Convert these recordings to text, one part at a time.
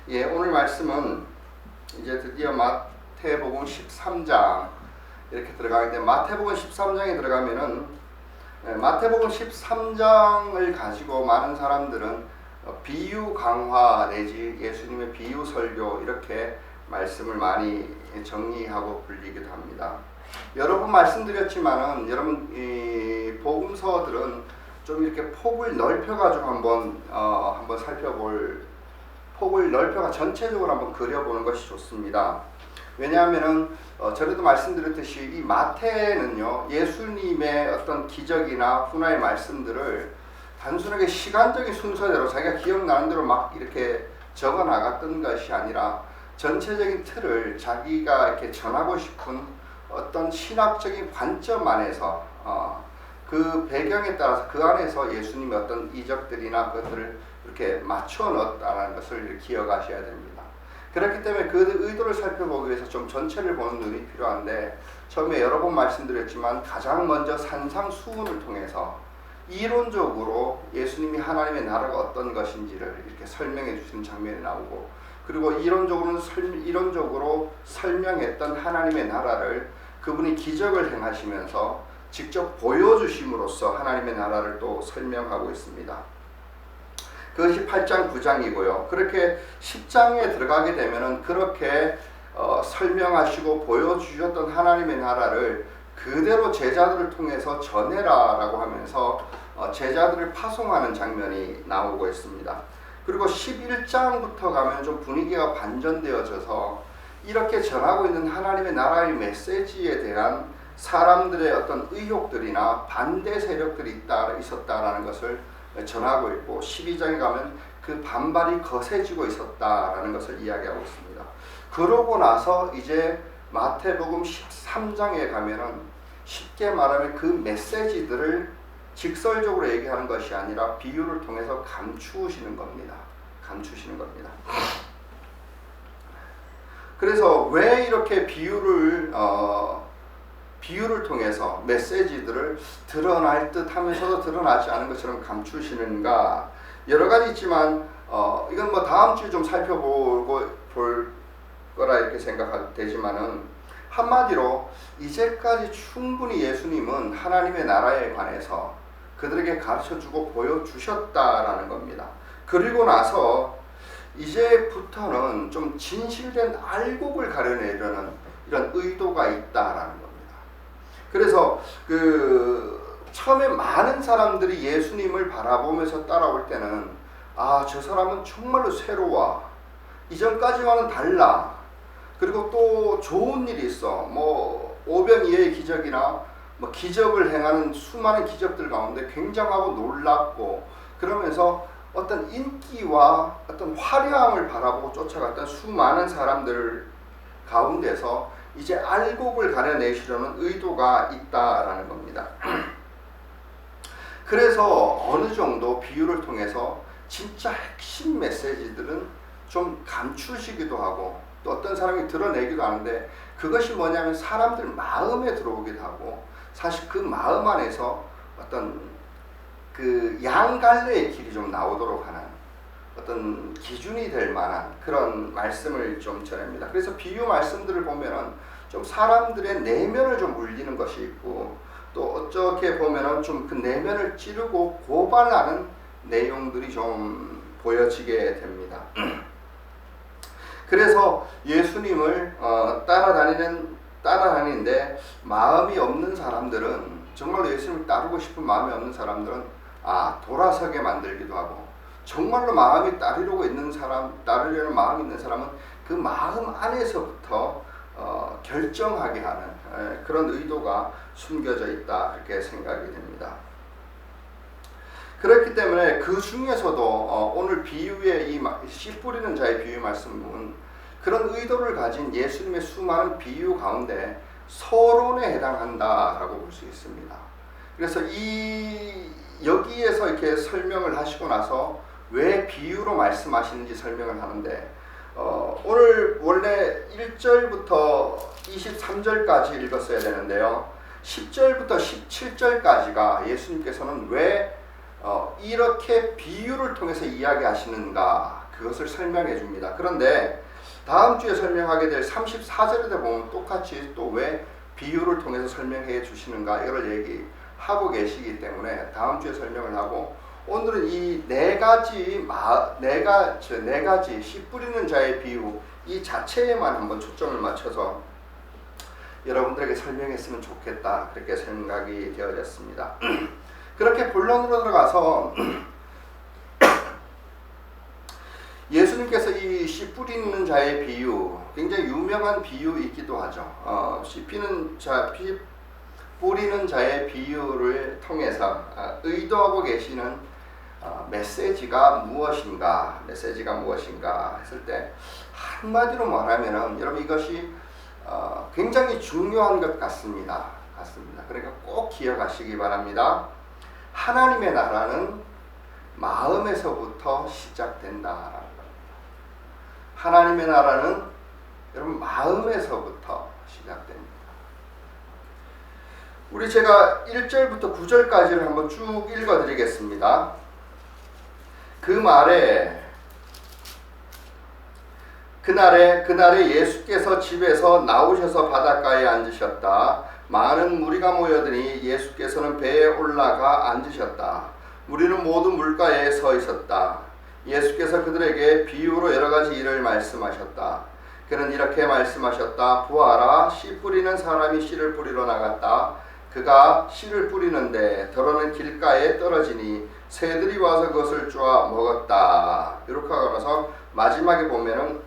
예, 오늘 말씀은 이제 드디어 마태복음 13장 이렇게 들어가는데, 마태복음 13장에 들어가면은 마태복음 13장을 가지고 많은 사람들은 비유 강화 내지 예수님의 비유 설교 이렇게 말씀을 많이 정리하고 불리기도 합니다. 여러 번 말씀드렸지만은 여러분 이 복음서들은 좀 이렇게 폭을 넓혀가지고 한번 살펴볼, 폭을 넓혀가 전체적으로 한번 그려보는 것이 좋습니다. 왜냐하면은 전에도 말씀드렸듯이 이 마태는요, 예수님의 어떤 기적이나 훈화의 말씀들을 단순하게 시간적인 순서대로 자기가 기억나는 대로 막 이렇게 적어 나갔던 것이 아니라 전체적인 틀을 자기가 이렇게 전하고 싶은 어떤 신학적인 관점 안에서 그 배경에 따라서 그 안에서 예수님의 어떤 이적들이나 그것들을 이렇게 맞춰 넣었다는 것을 기억하셔야 됩니다. 그렇기 때문에 그 의도를 살펴보기 위해서 좀 전체를 보는 눈이 필요한데, 처음에 여러 번 말씀드렸지만 가장 먼저 산상수훈을 통해서 이론적으로 예수님이 하나님의 나라가 어떤 것인지를 이렇게 설명해 주시는 장면이 나오고, 그리고 이론적으로 설명했던 하나님의 나라를 그분이 기적을 행하시면서 직접 보여주심으로써 하나님의 나라를 또 설명하고 있습니다. 그것이 8장 9장이고요. 그렇게 10장에 들어가게 되면은 그렇게 설명하시고 보여주셨던 하나님의 나라를 그대로 제자들을 통해서 전해라라고 하면서 제자들을 파송하는 장면이 나오고 있습니다. 그리고 11장부터 가면 좀 분위기가 반전되어져서 이렇게 전하고 있는 하나님의 나라의 메시지에 대한 사람들의 어떤 의혹들이나 반대 세력들이 있었다라는 것을 전하고 있고, 12장에 가면 그 반발이 거세지고 있었다라는 것을 이야기하고 있습니다. 그러고 나서 이제 마태복음 13장에 가면은 쉽게 말하면 그 메시지들을 직설적으로 얘기하는 것이 아니라 비유를 통해서 감추시는 겁니다. 그래서 왜 이렇게 비유를 통해서 메시지들을 드러날 듯 하면서도 드러나지 않은 것처럼 감추시는가? 여러 가지 있지만 이건 뭐 다음 주에 좀 볼 거라 이렇게 생각되지만은, 한마디로 이제까지 충분히 예수님은 하나님의 나라에 관해서 그들에게 가르쳐주고 보여주셨다라는 겁니다. 그리고 나서 이제부터는 좀 진실된 알곡을 가려내려는 이런 의도가 있다라는 겁니다. 그래서 처음에 많은 사람들이 예수님을 바라보면서 따라올 때는 저 사람은 정말로 새로워, 이전까지와는 달라, 그리고 또 좋은 일이 있어, 뭐 오병이어의 기적이나 뭐 기적을 행하는 수많은 기적들 가운데 굉장하고 놀랍고, 그러면서 어떤 인기와 어떤 화려함을 바라보고 쫓아갔던 수많은 사람들 가운데서 이제 알곡을 가려내시려는 의도가 있다라는 겁니다. 그래서 어느 정도 비유를 통해서 진짜 핵심 메시지들은 좀 감추시기도 하고, 또 어떤 사람이 드러내기도 하는데, 그것이 뭐냐면 사람들 마음에 들어오기도 하고, 사실 그 마음 안에서 어떤 그 양갈래의 길이 좀 나오도록 하는 어떤 기준이 될 만한 그런 말씀을 좀 전합니다. 그래서 비유 말씀들을 보면은 좀 사람들의 내면을 좀 울리는 것이 있고, 또 어떻게 보면은 좀 그 내면을 찌르고 고발하는 내용들이 좀 보여지게 됩니다. 그래서 예수님을 따라다니는데 마음이 없는 사람들은, 정말로 예수님을 따르고 싶은 마음이 없는 사람들은 돌아서게 만들기도 하고, 정말로 마음이 따르려는 마음이 있는 사람은 그 마음 안에서부터 결정하게 하는 그런 의도가 숨겨져 있다, 이렇게 생각이 됩니다. 그렇기 때문에 그 중에서도 오늘 비유의 이 씨 뿌리는 자의 비유 말씀은 그런 의도를 가진 예수님의 수많은 비유 가운데 서론에 해당한다라고 볼 수 있습니다. 그래서 여기에서 이렇게 설명을 하시고 나서 왜 비유로 말씀하시는지 설명을 하는데, 오늘 원래 1절부터 23절까지 읽었어야 되는데요, 10절부터 17절까지가 예수님께서는 왜 이렇게 비유를 통해서 이야기하시는가, 그것을 설명해 줍니다. 그런데 다음 주에 설명하게 될 34절에 보면 똑같이 또 왜 비유를 통해서 설명해 주시는가 이걸 얘기하고 계시기 때문에 다음 주에 설명을 하고, 오늘은 이 네 가지 씨 뿌리는 자의 비유 이 자체에만 한번 초점을 맞춰서 여러분들에게 설명했으면 좋겠다, 그렇게 생각이 되어졌습니다. 그렇게 본론으로 들어가서 예수님께서 이 씨 뿌리는 자의 비유, 굉장히 유명한 비유이기도 하죠. 씨 뿌리는 자의 비유를 통해서 의도하고 계시는 메시지가 무엇인가 했을 때, 한마디로 말하면은 여러분 이것이 굉장히 중요한 것 같습니다. 그러니까 꼭 기억하시기 바랍니다. 하나님의 나라는 마음에서부터 시작된다라는 겁니다. 하나님의 나라는 여러분 마음에서부터 시작됩니다. 우리 제가 1절부터 9절까지를 한번 쭉 읽어드리겠습니다. 그날에 예수께서 집에서 나오셔서 바닷가에 앉으셨다. 많은 무리가 모여드니 예수께서는 배에 올라가 앉으셨다. 무리는 모두 물가에 서 있었다. 예수께서 그들에게 비유로 여러 가지 일을 말씀하셨다. 그는 이렇게 말씀하셨다. 보아라, 씨 뿌리는 사람이 씨를 뿌리러 나갔다. 그가 씨를 뿌리는데 더러는 길가에 떨어지니 새들이 와서 그것을 쪼아 먹었다. 이렇게 하면서 마지막에 보면은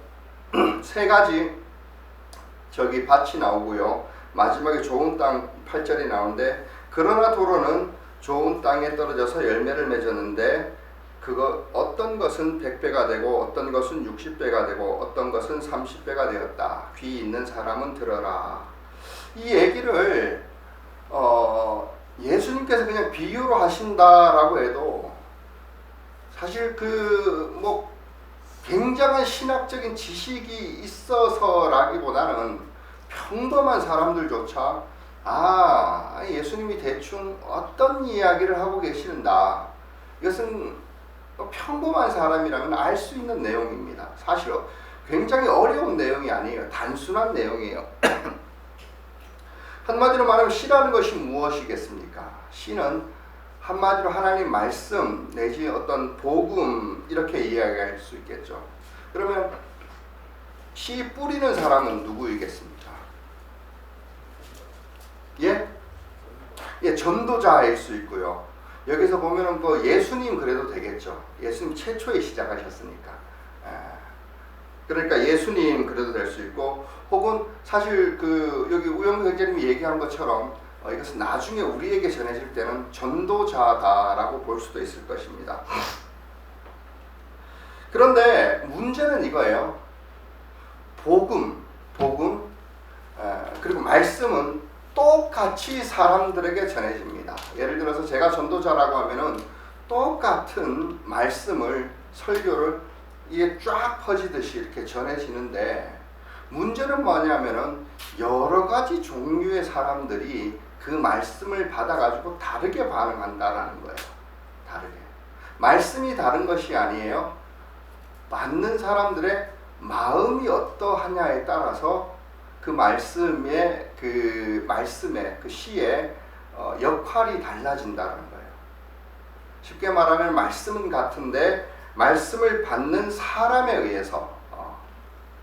세 가지 밭이 나오고요. 마지막에 좋은 땅 8절이 나오는데, 그러나 도로는 좋은 땅에 떨어져서 열매를 맺었는데 어떤 것은 100배가 되고 어떤 것은 60배가 되고 어떤 것은 30배가 되었다. 귀 있는 사람은 들어라. 이 얘기를 예수님께서 그냥 비유로 하신다라고 해도 사실 굉장한 신학적인 지식이 있어서라기보다는 평범한 사람들조차 예수님이 대충 어떤 이야기를 하고 계신다, 이것은 평범한 사람이라면 알 수 있는 내용입니다. 사실 굉장히 어려운 내용이 아니에요. 단순한 내용이에요. 한마디로 말하면 씨라는 것이 무엇이겠습니까? 씨는 한마디로 하나님 말씀 내지 어떤 복음, 이렇게 이야기할 수 있겠죠. 그러면 씨 뿌리는 사람은 누구이겠습니까? 전도자일 수 있고요. 여기서 보면은 예수님 그래도 되겠죠. 예수님 최초에 시작하셨으니까. 그러니까 예수님 그래도 될 수 있고, 혹은 사실 여기 우영수 형제님이 얘기한 것처럼 이것은 나중에 우리에게 전해질 때는 전도자다라고 볼 수도 있을 것입니다. 그런데 문제는 이거예요. 복음 그리고 말씀은 똑같이 사람들에게 전해집니다. 예를 들어서 제가 전도자라고 하면은 똑같은 말씀을, 설교를 이게 쫙 퍼지듯이 이렇게 전해지는데, 문제는 뭐냐면은 여러 가지 종류의 사람들이 그 말씀을 받아가지고 다르게 반응한다라는 거예요. 다르게. 말씀이 다른 것이 아니에요. 받는 사람들의 마음이 어떠하냐에 따라서 그 말씀의 그 시의 역할이 달라진다는 거예요. 쉽게 말하면 말씀은 같은데 말씀을 받는 사람에 의해서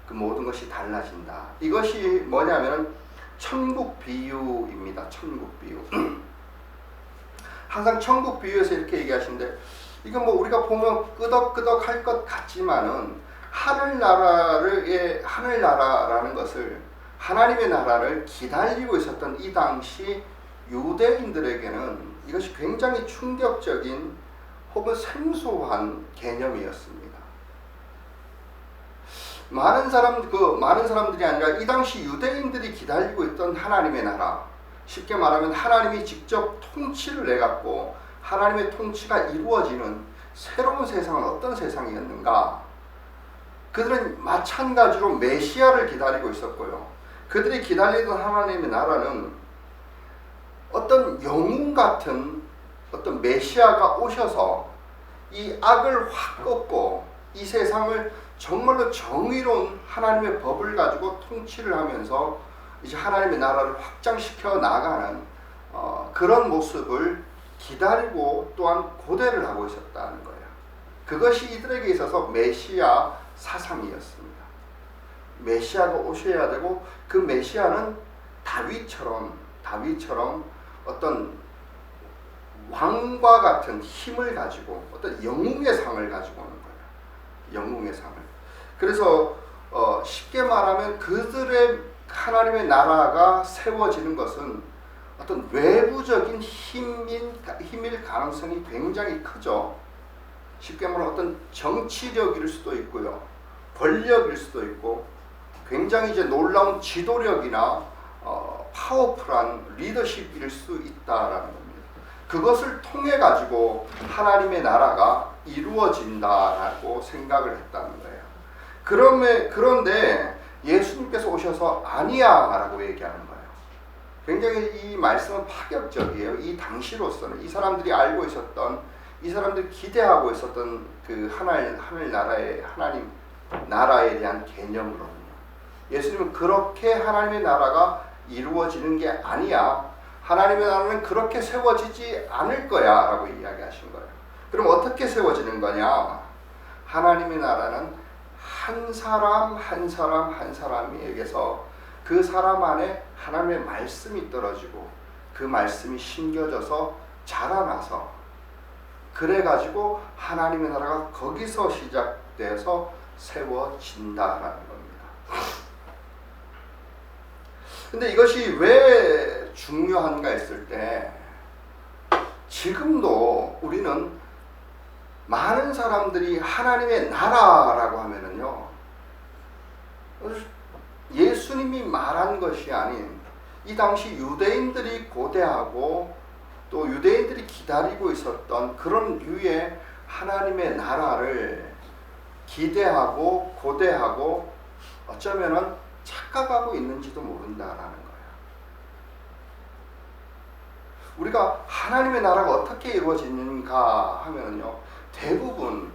그 모든 것이 달라진다. 이것이 뭐냐면 천국 비유입니다. 천국 비유. 항상 천국 비유에서 이렇게 얘기하시는데, 이건 우리가 보면 끄덕끄덕 할 것 같지만은 하늘나라라는 것을, 하나님의 나라를 기다리고 있었던 이 당시 유대인들에게는 이것이 굉장히 충격적인 혹은 생소한 개념이었습니다. 많은 사람들이 아니라 이 당시 유대인들이 기다리고 있던 하나님의 나라, 쉽게 말하면 하나님이 직접 통치를 해갖고 하나님의 통치가 이루어지는 새로운 세상은 어떤 세상이었는가? 그들은 마찬가지로 메시아를 기다리고 있었고요. 그들이 기다리던 하나님의 나라는 어떤 영웅 같은 어떤 메시아가 오셔서 이 악을 확 꺾고 이 세상을 정말로 정의로운 하나님의 법을 가지고 통치를 하면서 이제 하나님의 나라를 확장시켜 나가는 그런 모습을 기다리고 또한 고대를 하고 있었다는 거예요. 그것이 이들에게 있어서 메시아 사상이었습니다. 메시아가 오셔야 되고 그 메시아는 다윗처럼 어떤 왕과 같은 힘을 가지고 어떤 영웅의 상을 가지고 오는 거예요. 영웅의 상을. 그래서 쉽게 말하면 그들의 하나님의 나라가 세워지는 것은 어떤 외부적인 힘일 가능성이 굉장히 크죠. 쉽게 말하면 어떤 정치력일 수도 있고요. 권력일 수도 있고 굉장히 이제 놀라운 지도력이나 파워풀한 리더십일 수 있다라는 겁니다. 그것을 통해 가지고 하나님의 나라가 이루어진다라고 생각을 했다는 거예요. 그런데 예수님께서 오셔서 아니야라고 얘기하는 거예요. 굉장히 이 말씀은 파격적이에요. 이 당시로서는 이 사람들이 알고 있었던, 이 사람들이 기대하고 있었던 그 하늘 나라의 하나님 나라에 대한 개념으로는요. 예수님은 그렇게 하나님의 나라가 이루어지는 게 아니야. 하나님의 나라는 그렇게 세워지지 않을 거야 라고 이야기하신 거예요. 그럼 어떻게 세워지는 거냐? 하나님의 나라는 한 사람 한 사람에게서 그 사람 안에 하나님의 말씀이 떨어지고 그 말씀이 심겨져서 자라나서 그래가지고 하나님의 나라가 거기서 시작돼서 세워진다라는 겁니다. 근데 이것이 왜 중요한가 했을 때 지금도 우리는 많은 사람들이 하나님의 나라라고 하면은요 예수님이 말한 것이 아닌 이 당시 유대인들이 고대하고 또 유대인들이 기다리고 있었던 그런 류의 하나님의 나라를 기대하고 고대하고 어쩌면은 착각하고 있는지도 모른다라는 거예요. 우리가 하나님의 나라가 어떻게 이루어지는가 하면은요 대부분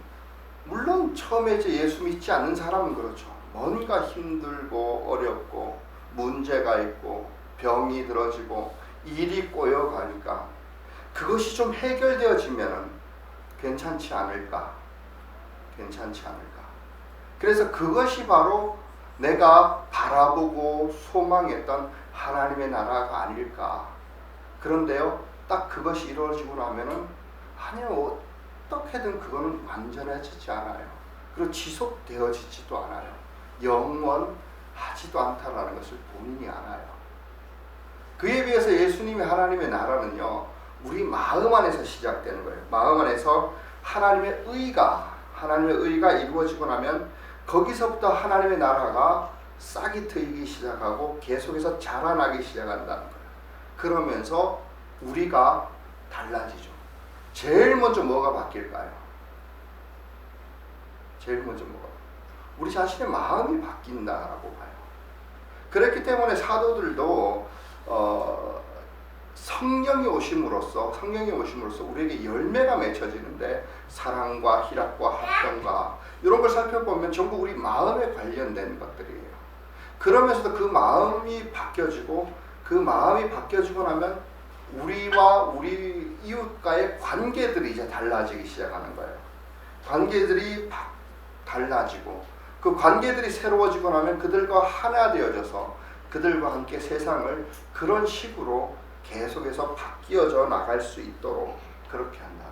물론 처음에 이제 예수 믿지 않는 사람은 그렇죠. 뭔가 힘들고 어렵고 문제가 있고 병이 들어지고 일이 꼬여가니까 그것이 좀 해결되어지면은 괜찮지 않을까. 그래서 그것이 바로 내가 바라보고 소망했던 하나님의 나라가 아닐까. 그런데요, 딱 그것이 이루어지고 나면은 아니요, 어떻게든 그거는 완전해지지 않아요. 그리고 지속되어지지도 않아요. 영원하지도 않다라는 것을 본인이 알아요. 그에 비해서 예수님의 하나님의 나라는요, 우리 마음 안에서 시작되는 거예요. 마음 안에서 하나님의 의가 이루어지고 나면 거기서부터 하나님의 나라가 싹이 트이기 시작하고 계속해서 자라나기 시작한다는 거예요. 그러면서 우리가 달라지죠. 제일 먼저 뭐가 바뀔까요? 우리 자신의 마음이 바뀐다라고 봐요. 그렇기 때문에 사도들도 성령이 오심으로써 우리에게 열매가 맺혀지는데 사랑과 희락과 화평과 이런 걸 살펴보면 전부 우리 마음에 관련된 것들이에요. 그러면서도 그 마음이 바뀌어지고 나면 우리와 우리 이웃과의 관계들이 이제 달라지기 시작하는 거예요. 관계들이 달라지고 그 관계들이 새로워지고 나면 그들과 하나 되어져서 그들과 함께 세상을 그런 식으로 계속해서 바뀌어져 나갈 수 있도록 그렇게 한다.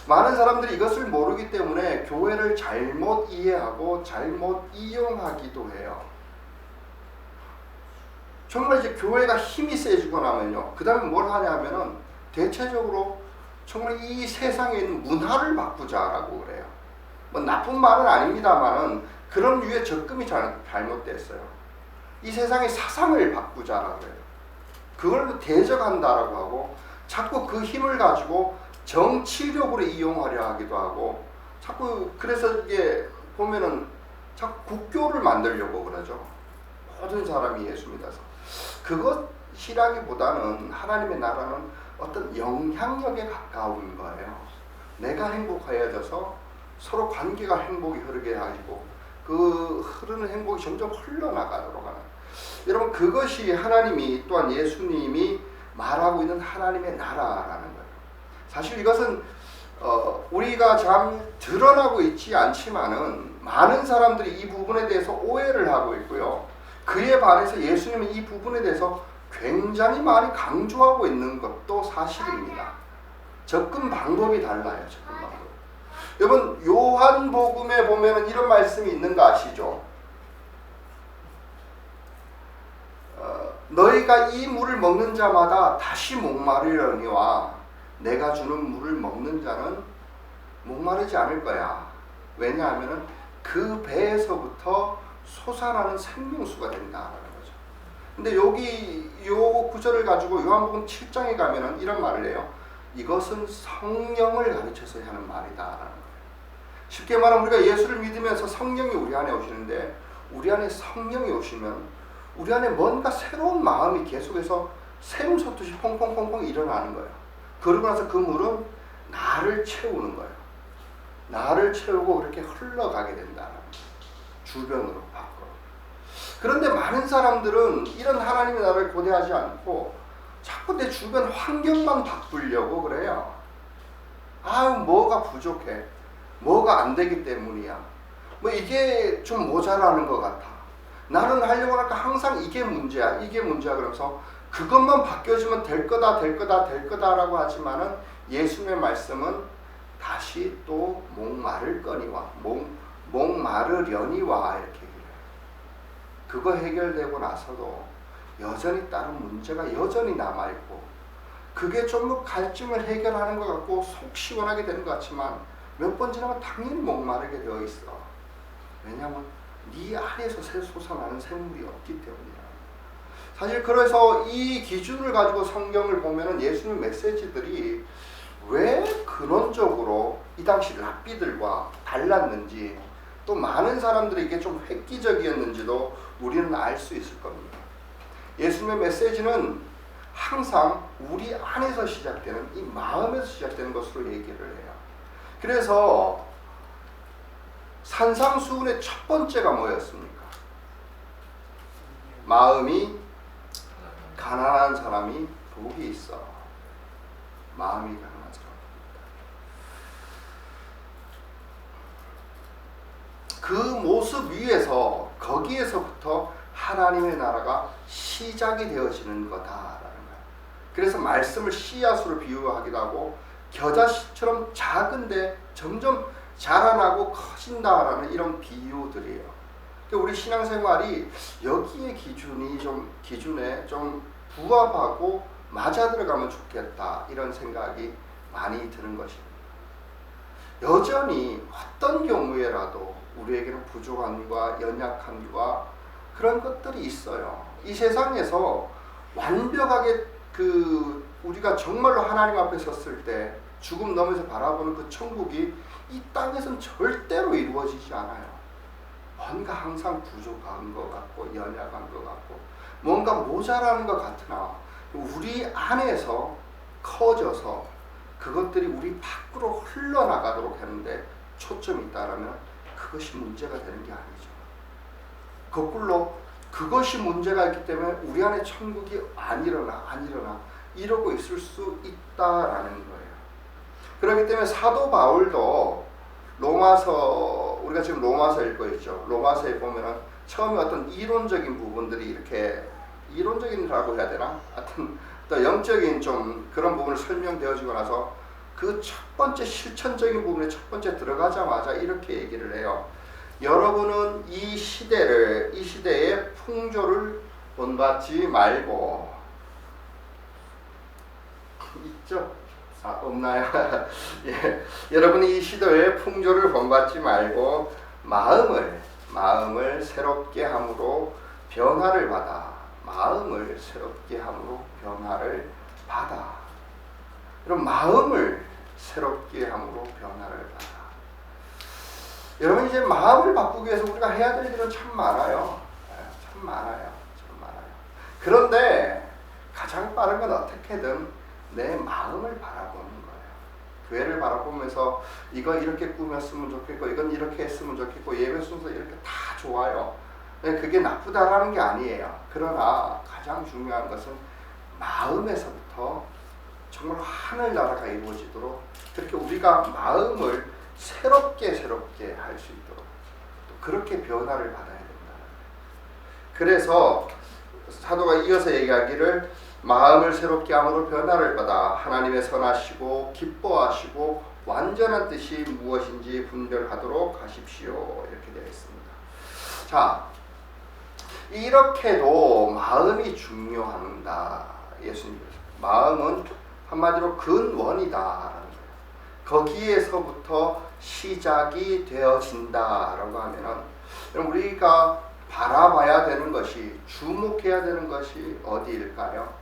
많은 사람들이 이것을 모르기 때문에 교회를 잘못 이해하고 잘못 이용하기도 해요. 정말 이제 교회가 힘이 세지고 나면요, 그 다음에 뭘 하냐면은 대체적으로 정말 이 세상에 있는 문화를 바꾸자라고 그래요. 뭐 나쁜 말은 아닙니다만은 그런 류의 접근이 잘못됐어요. 이 세상의 사상을 바꾸자라고 해요. 그걸로 대적한다라고 하고 자꾸 그 힘을 가지고 정치력으로 이용하려 하기도 하고 자꾸 그래서 이게 보면은 자꾸 국교를 만들려고 그러죠. 모든 사람이 예수 믿어서. 그것이라기보다는 하나님의 나라는 어떤 영향력에 가까운 거예요. 내가 행복해져서 서로 관계가 행복이 흐르게 하고 그 흐르는 행복이 점점 흘러나가도록 하는, 여러분 그것이 하나님이 또한 예수님이 말하고 있는 하나님의 나라라는 거예요. 사실 이것은 우리가 참 드러나고 있지 않지만은 많은 사람들이 이 부분에 대해서 오해를 하고 있고요. 그에 반해서 예수님은 이 부분에 대해서 굉장히 많이 강조하고 있는 것도 사실입니다. 접근 방법이 달라요. 접근 방법. 여러분 요한복음에 보면은 이런 말씀이 있는 거 아시죠? 너희가 이 물을 먹는 자마다 다시 목마르려니와 내가 주는 물을 먹는 자는 목마르지 않을 거야. 왜냐하면 그 배에서부터 솟아나는 생명수가 된다라는 거죠. 근데 여기 요 구절을 가지고 요한복음 7장에 가면은 이런 말을 해요. 이것은 성령을 가르쳐서 하는 말이다라는 거예요. 쉽게 말하면 우리가 예수를 믿으면서 성령이 우리 안에 오시는데, 우리 안에 성령이 오시면 우리 안에 뭔가 새로운 마음이 계속해서 샘 솟듯이 퐁퐁퐁퐁 일어나는 거예요. 그러고 나서 그 물은 나를 채우는 거예요. 나를 채우고 그렇게 흘러가게 된다는 거예요. 주변으로 밖으로. 그런데 많은 사람들은 이런 하나님의 나라를 고대하지 않고 자꾸 내 주변 환경만 바꾸려고 그래요. 아유 뭐가 부족해, 뭐가 안 되기 때문이야, 뭐 이게 좀 모자라는 것 같아, 나는 하려고 하니까 항상 이게 문제야, 이게 문제야, 그러면서 그것만 바뀌어지면 될 거다, 될 거다, 될 거다라고 하지만은 예수님의 말씀은 다시 또 목마를 거니와 목마르려니와 이렇게 얘기해요. 그거 해결되고 나서도 여전히 다른 문제가 여전히 남아있고, 그게 좀 갈증을 해결하는 것 같고 속 시원하게 되는 것 같지만 몇 번 지나면 당연히 목마르게 되어 있어. 왜냐하면 네 안에서 솟아나는 생물이 없기 때문이야. 사실 그래서 이 기준을 가지고 성경을 보면은 예수님 메시지들이 왜 근원적으로 이 당시 랍비들과 달랐는지, 또 많은 사람들이 이게 좀 획기적이었는지도 우리는 알 수 있을 겁니다. 예수님의 메시지는 항상 우리 안에서 시작되는, 이 마음에서 시작되는 것으로 얘기를 해요. 그래서 산상수훈의 첫 번째가 뭐였습니까? 마음이 가난한 사람이 복이 있어. 마음이 가난한 사람. 그 모습 위에서, 거기에서부터 하나님의 나라가 시작이 되어지는 거다라는 거예요. 그래서 말씀을 씨앗으로 비유하기도 하고 겨자씨처럼 작은데 점점 자라나고 커진다라는 이런 비유들이에요. 우리 신앙생활이 여기에 기준에 좀 부합하고 맞아 들어가면 좋겠다, 이런 생각이 많이 드는 것입니다. 여전히 어떤 경우에라도 우리에게는 부족함과 연약함과 그런 것들이 있어요. 이 세상에서 완벽하게 우리가 정말로 하나님 앞에 섰을 때 죽음 너머에서 바라보는 그 천국이 이 땅에서는 절대로 이루어지지 않아요. 뭔가 항상 부족한 것 같고 연약한 것 같고 뭔가 모자라는 것 같으나 우리 안에서 커져서 그것들이 우리 밖으로 흘러나가도록 하는데 초점이 있다라면 그것이 문제가 되는 게 아니죠. 거꾸로 그것이 문제가 있기 때문에 우리 안에 천국이 안 일어나 이러고 있을 수 있다라는 거예요. 그렇기 때문에 사도 바울도 로마서, 우리가 지금 로마서 읽고 있죠. 로마서에 보면은 처음에 어떤 이론적인 부분들이 이렇게, 이론적인이라고 해야 되나? 하여튼 또 영적인 좀 그런 부분을 설명되어지고 나서 그 첫 번째 실천적인 부분에 첫 번째 들어가자마자 이렇게 얘기를 해요. 여러분은 이 시대의 풍조를 본받지 말고, 있죠? 없나요? 예. 여러분이 이 시대의 풍조를 본받지 말고 마음을 새롭게 함으로 변화를 받아. 마음을 새롭게 함으로 변화를 받아. 그럼 마음을 새롭게 함으로 변화를 받아. 여러분 이제 마음을 바꾸기 위해서 우리가 해야 될 일은 참 많아요. 참 많아요. 그런데 가장 빠른 건 어떻게든 내 마음을 바라보는 거예요. 교회를 바라보고 살펴보면서 이거 이렇게 꾸몄으면 좋겠고 이건 이렇게 했으면 좋겠고 예배 순서 이렇게 다 좋아요. 그게 나쁘다라는 게 아니에요. 그러나 가장 중요한 것은 마음에서부터 정말 하늘나라가 이루어지도록 그렇게 우리가 마음을 새롭게 할 수 있도록 또 그렇게 변화를 받아야 된다. 그래서 사도가 이어서 얘기하기를 마음을 새롭게 함으로 변화를 받아 하나님의 선하시고 기뻐하시고 완전한 뜻이 무엇인지 분별하도록 하십시오. 이렇게 되어 있습니다. 자, 이렇게도 마음이 중요합니다. 예수님께서 마음은 한마디로 근원이다라는 거예요. 거기에서부터 시작이 되어진다라고 하면은 우리가 바라봐야 되는 것이 주목해야 되는 것이 어디일까요?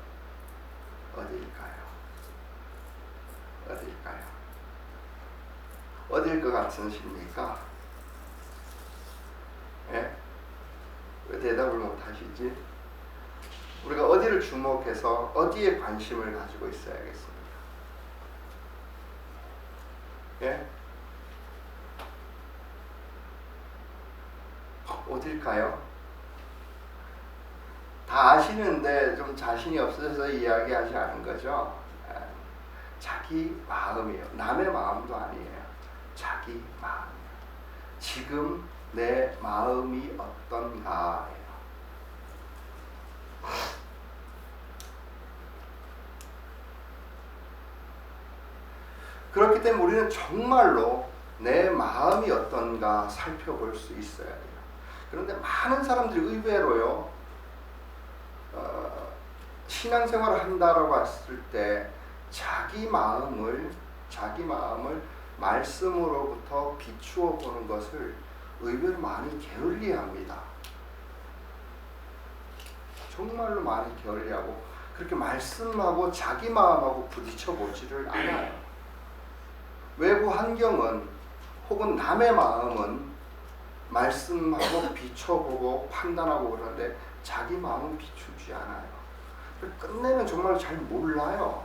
어디일 것 같으십니까? 예? 왜 대답을 못 하시지? 우리가 어디를 주목해서 어디에 관심을 가지고 있어야겠습니까? 예? 어딜까요? 다 아시는데 좀 자신이 없어서 이야기하지 않은 거죠. 자기 마음이에요. 남의 마음도 아니에요. 자기 마음이에요. 지금 내 마음이 어떤가예요. 그렇기 때문에 우리는 정말로 내 마음이 어떤가 살펴볼 수 있어야 돼요. 그런데 많은 사람들이 의외로요, 신앙생활을 한다라고 했을 때 자기 마음을 말씀으로부터 비추어 보는 것을 의외로 많이 게을리합니다. 정말로 많이 게을리하고 그렇게 말씀하고 자기 마음하고 부딪혀 보지를 않아요. 외부 환경은 혹은 남의 마음은 말씀하고 비춰보고 판단하고 그러는데 자기 마음은 비추지 않아요. 끝내는 정말 잘 몰라요.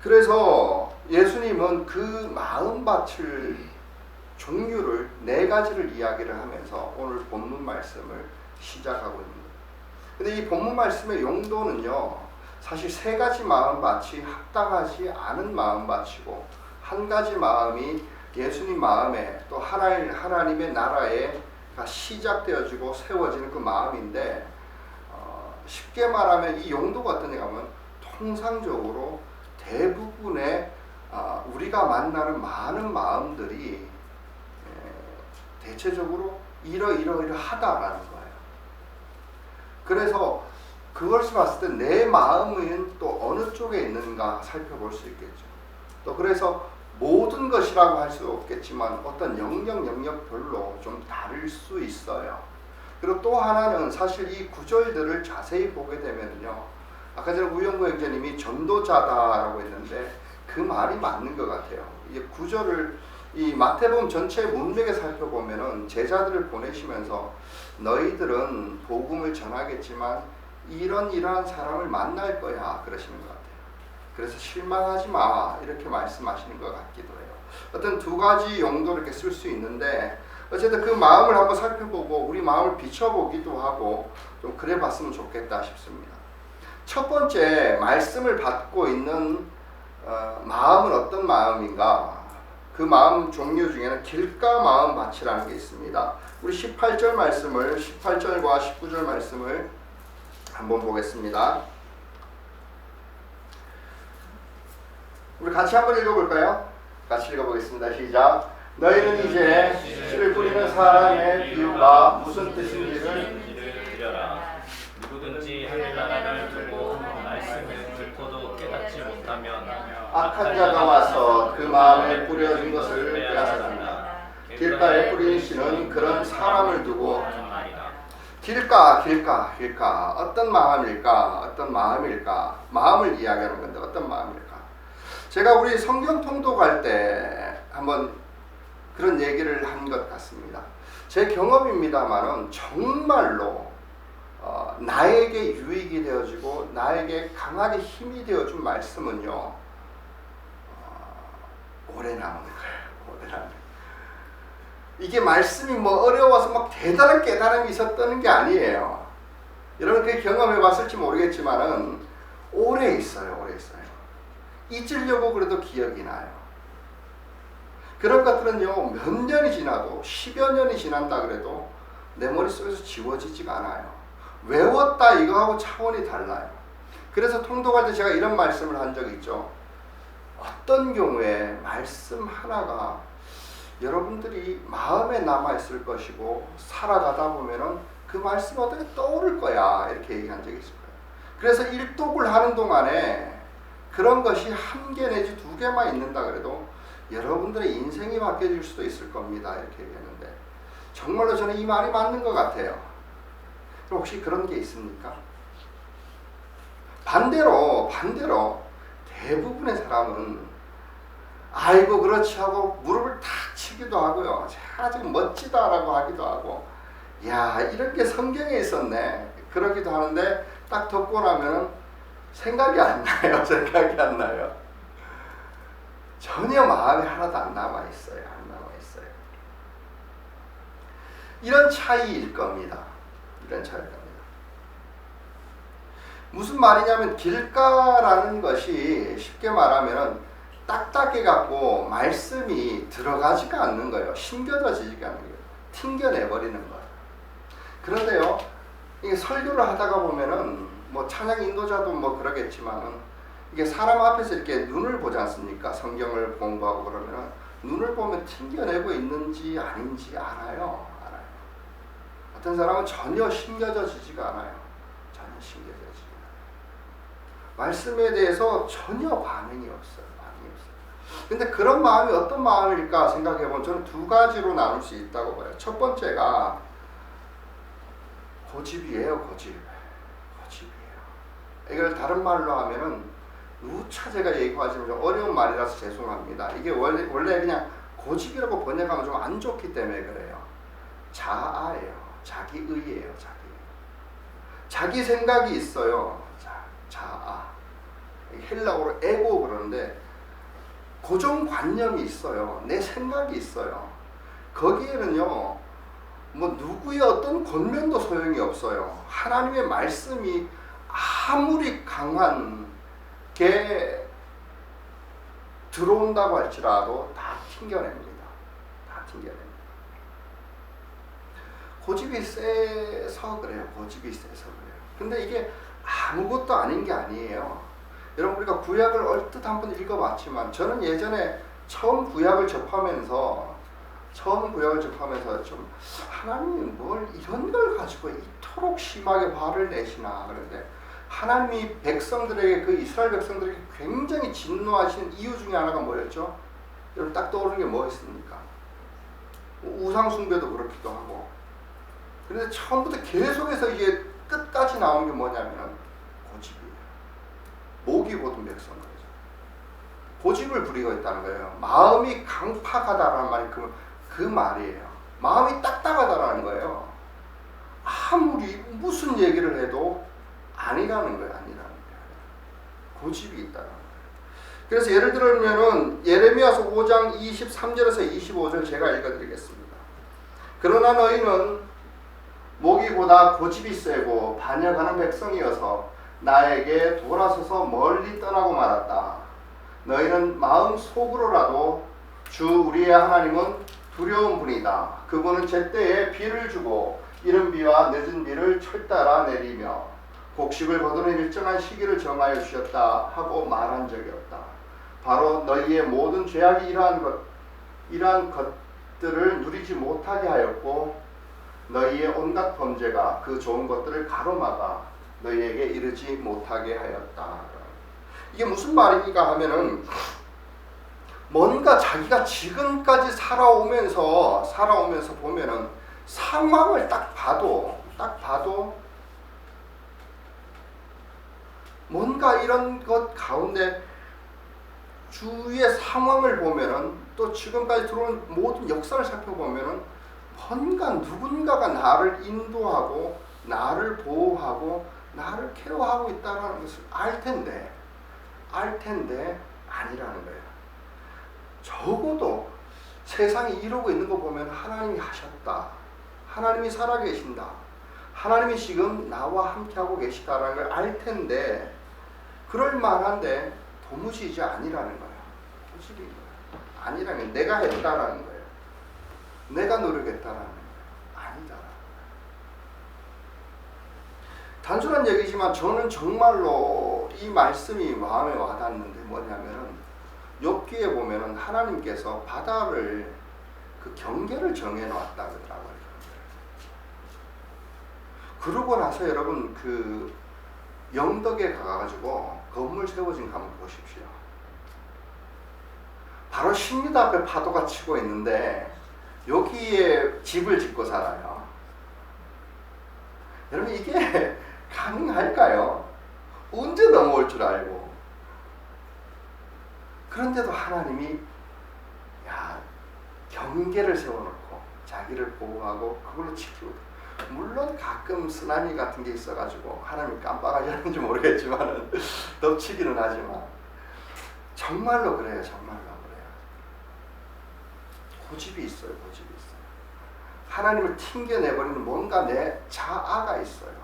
그래서 예수님은 그 마음밭을 종류를 4가지를 이야기를 하면서 오늘 본문 말씀을 시작하고 있습니다. 근데 이 본문 말씀의 용도는요, 사실 3가지 마음밭이 합당하지 않은 마음밭이고, 한 가지 마음이 예수님 마음에 또 하나님의 나라에 시작되어지고 세워지는 그 마음인데, 쉽게 말하면 이 용도가 어떠냐 하면 통상적으로 대부분의 우리가 만나는 많은 마음들이 대체적으로 이러하다라는 거예요. 그래서 그것을 봤을 때 내 마음은 또 어느 쪽에 있는가 살펴볼 수 있겠죠. 또 그래서 모든 것이라고 할 수 없겠지만 어떤 영역별로 좀 다를 수 있어요. 그리고 또 하나는 사실 이 구절들을 자세히 보게 되면요, 아까 전에 우영구 형제님이 전도자다라고 했는데 그 말이 맞는 것 같아요. 이 구절을 이 마태복음 전체 문맥에 살펴보면은 제자들을 보내시면서 너희들은 복음을 전하겠지만 이러한 사람을 만날 거야 그러시는 것 같아요. 그래서 실망하지 마 이렇게 말씀하시는 것 같기도 해요. 어떤 2가지 용도로 이렇게 쓸 수 있는데 어쨌든 그 마음을 한번 살펴보고 우리 마음을 비춰보기도 하고 좀 그래 봤으면 좋겠다 싶습니다. 첫 번째, 말씀을 받고 있는 마음은 어떤 마음인가? 그 마음 종류 중에는 길가 마음밭이라는 게 있습니다. 우리 18절과 19절 말씀을 한번 보겠습니다. 우리 같이 한번 읽어볼까요? 같이 읽어보겠습니다. 시작. 너희는 이제 씨를 뿌리는 사람의 비유가 무슨 뜻인지를 들여라. 누구든지 하늘나라를 두고 말씀을 듣고도 깨닫지 못하면 악한 자가 와서 그 마음에 뿌려진 것을 빼앗아간다. 길가에 뿌린 씨는 그런 사람을 두고 길가 어떤 마음일까? 마음을 이야기하는 건데 어떤 마음일까? 제가 우리 성경 통독할 때 한번 그런 얘기를 한 것 같습니다. 제 경험입니다만은 정말로 나에게 유익이 되어지고 나에게 강하게 힘이 되어준 말씀은요, 오래 남은 거예요. 오래 남은. 이게 말씀이 뭐 어려워서 막 대단한 깨달음이 있었다는 게 아니에요. 여러분 그 경험해 봤을지 모르겠지만은 오래 있어요. 오래 있어요. 잊으려고 그래도 기억이 나요. 그런 것들은요 몇 년이 지나도 10여 년이 지난다 그래도 내 머릿속에서 지워지지가 않아요. 외웠다 이거하고 차원이 달라요. 그래서 통독할 때 제가 이런 말씀을 한 적이 있죠. 어떤 경우에 말씀 하나가 여러분들이 마음에 남아있을 것이고 살아가다 보면은 그 말씀이 어떻게 떠오를 거야 이렇게 얘기한 적이 있을 거예요. 그래서 일독을 하는 동안에 그런 것이 한 개 내지 두 개만 있는다 그래도 여러분들의 인생이 바뀌어질 수도 있을 겁니다 이렇게 얘기했는데 정말로 저는 이 말이 맞는 것 같아요. 혹시 그런 게 있습니까? 반대로 대부분의 사람은 아이고 그렇지 하고 무릎을 탁 치기도 하고요. 지금 멋지다라고 하기도 하고 야 이런 게 성경에 있었네 그러기도 하는데 딱 듣고 나면 생각이 안 나요. 생각이 안 나요. 전혀 마음에 하나도 안 남아있어요. 안 남아있어요. 이런 차이일 겁니다. 이런 차이일 겁니다. 무슨 말이냐면 길가라는 것이 쉽게 말하면 딱딱해 갖고 말씀이 들어가지가 않는 거예요. 심겨져지지가 않는 거예요. 튕겨내버리는 거예요. 그런데요, 이게 설교를 하다가 보면은 뭐 찬양 인도자도 뭐 그러겠지만은 이게 사람 앞에서 이렇게 눈을 보지 않습니까? 성경을 공부하고 그러면은 눈을 보면 튕겨내고 있는지 아닌지 알아요. 어떤 사람은 전혀 심겨져지지가 않아요. 전혀 심겨져지지가 않아요. 말씀에 대해서 전혀 반응이 없어요. 근데 그런 마음이 어떤 마음일까 생각해보면 저는 두 가지로 나눌 수 있다고 봐요. 첫 번째가 고집이에요. 고집이에요. 이걸 다른 말로 하면은 누차 제가 얘기하지만 좀 어려운 말이라서 죄송합니다. 이게 원래 그냥 고집이라고 번역하면 좀 안 좋기 때문에 그래요. 자아예요. 자기의예요. 자기 생각이 있어요. 자아. 헬라어로 에고 그러는데 고정관념이 있어요. 내 생각이 있어요. 거기에는요 뭐 누구의 어떤 권면도 소용이 없어요. 하나님의 말씀이 아무리 강한 게 들어온다고 할지라도 다 튕겨냅니다. 다 튕겨냅니다. 고집이 세서 그래요. 고집이 세서 그래요. 근데 이게 아무것도 아닌 게 아니에요. 여러분 우리가 구약을 얼뜻 한번 읽어봤지만 저는 예전에 처음 구약을 접하면서 좀 하나님이 뭘 이런 걸 가지고 이토록 심하게 화를 내시나 그런데 하나님이 백성들에게 그 이스라엘 백성들에게 굉장히 진노하시는 이유 중에 하나가 뭐였죠? 여러분 딱 떠오르는 게 뭐였습니까? 우상 숭배도 그렇기도 하고 그런데 처음부터 계속해서 이게 끝까지 나온 게 뭐냐면 고집이에요. 목이 곧은 백성들이죠. 고집을 부리고 있다는 거예요. 마음이 강팍하다라는 말이 그 말이에요. 마음이 딱딱하다라는 거예요. 아무리 무슨 얘기를 해도 아니라는 거예요. 고집이 있다는 거예요. 그래서 예를 들면은 예레미야서 5장 23절에서 25절 제가 읽어드리겠습니다. 그러나 너희는 목이 보다 고집이 세고 반역하는 백성이어서 나에게 돌아서서 멀리 떠나고 말았다. 너희는 마음 속으로라도 주 우리의 하나님은 두려운 분이다. 그분은 제때에 비를 주고 이른 비와 늦은 비를 철따라 내리며 곡식을 거두는 일정한 시기를 정하여 주셨다 하고 말한 적이 없다. 바로 너희의 모든 죄악이 이러한 것들을 누리지 못하게 하였고 너희의 온갖 범죄가 그 좋은 것들을 가로막아 너희에게 이르지 못하게 하였다. 이게 무슨 말입니까 하면은 뭔가 자기가 지금까지 살아오면서 보면은 상황을 딱 봐도 뭔가 이런 것 가운데 주위의 상황을 보면은 또 지금까지 들어온 모든 역사를 살펴보면은 뭔가 누군가가 나를 인도하고 나를 보호하고 나를 케어하고 있다는 것을 알 텐데 아니라는 거예요. 적어도 세상이 이러고 있는 거 보면 하나님이 하셨다. 하나님이 살아계신다. 하나님이 지금 나와 함께하고 계시다라는 걸 알 텐데 그럴 만한데 도무지 이제 아니라는 거예요. 고집인 거예요. 아니라는 게 내가 했다라는 거예요. 내가 노력했다라는 거예요. 아니다. 단순한 얘기지만 저는 정말로 이 말씀이 마음에 와닿는데 뭐냐면은 욥기에 보면은 하나님께서 바다를 그 경계를 정해 놨다 그러더라고요. 그러고 나서 여러분 그 영덕에 가가지고 건물 세워진 거 한번 보십시오. 바로 십리도 앞에 파도가 치고 있는데 여기에 집을 짓고 살아요. 여러분 이게 가능할까요? 언제 넘어올 줄 알고. 그런데도 하나님이 경계를 세워놓고 자기를 보호하고 그걸로 지키고, 물론 가끔 쓰나미 같은 게 있어가지고 하나님이 깜빡하셨는지 모르겠지만 덮치기는 하지만 정말로 그래요. 정말로 그래요. 고집이 있어요. 고집이 있어요. 하나님을 튕겨내버리는 뭔가 내 자아가 있어요.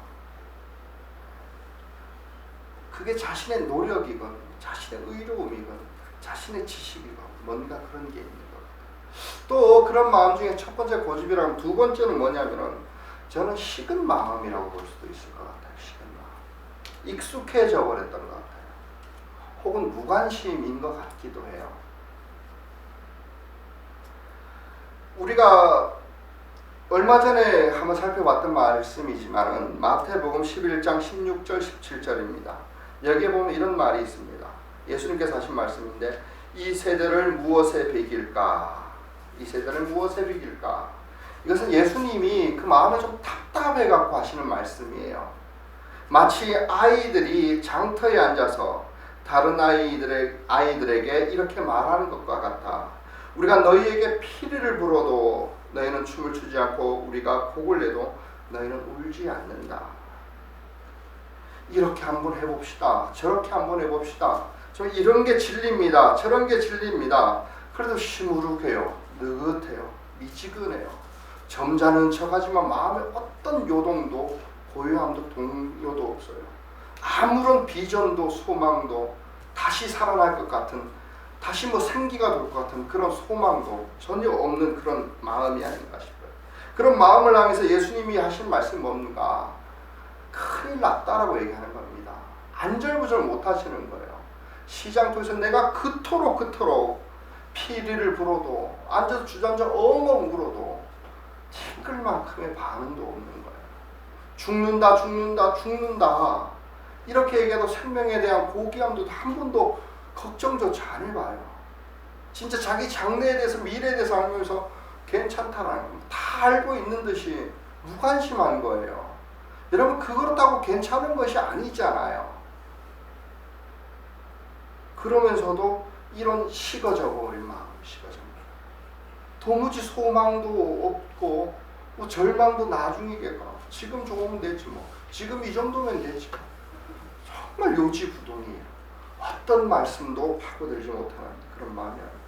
그게 자신의 노력이건 자신의 의로움이건 자신의 지식이건 뭔가 그런 게 있는 것 같아요. 또 그런 마음 중에 첫 번째 고집이라면, 두 번째는 뭐냐면은 저는 식은 마음이라고 볼 수도 있을 것 같아요. 식은 마음. 익숙해져 버렸던 것 같아요. 혹은 무관심인 것 같기도 해요. 우리가 얼마 전에 한번 살펴봤던 말씀이지만은 마태복음 11장 16절 17절입니다. 여기에 보면 이런 말이 있습니다. 예수님께서 하신 말씀인데, 이 세대를 무엇에 배길까? 이 세대를 무엇에 배길까? 이것은 예수님이 그 마음에 좀 답답해 갖고 하시는 말씀이에요. 마치 아이들이 장터에 앉아서 다른 아이들에게 이렇게 말하는 것과 같아. 우리가 너희에게 피리를 불어도 너희는 춤을 추지 않고 우리가 곡을 내도 너희는 울지 않는다. 이렇게 한번 해봅시다. 저렇게 한번 해봅시다. 저 이런 게 진리입니다. 저런 게 진리입니다. 그래도 시무룩해요. 느긋해요. 미지근해요. 점잖은 척하지만 마음에 어떤 요동도 고요함도 동요도 없어요. 아무런 비전도 소망도, 다시 살아날 것 같은, 다시 생기가 돌 것 같은 그런 소망도 전혀 없는 그런 마음이 아닌가 싶어요. 그런 마음을 향해서 예수님이 하신 말씀이 뭡니까? 큰일 났다라고 얘기하는 겁니다. 안절부절 못 하시는 거예요. 시장터에서 내가 그토록 피리를 불어도, 앉아서 주저앉아 엉엉 울어도 티끌만큼의 반응도 없는 거예요. 죽는다 이렇게 얘기해도 생명에 대한 고귀함도 한 번도 걱정조차 안 해봐요. 진짜 자기 장래에 대해서, 미래에 대해서 알면서 괜찮다라는 겁니다. 다 알고 있는 듯이 무관심한 거예요. 여러분, 그렇다고 괜찮은 것이 아니잖아요. 그러면서도 이런 식어져 버린 마음, 식어져 버린. 도무지 소망도 없고 절망도 나중이겠까. 지금 좋으면 되지 뭐. 지금 이 정도면 되지. 정말 요지부동이에요. 어떤 말씀도 파고들지 못하는 그런 마음이 아닐까.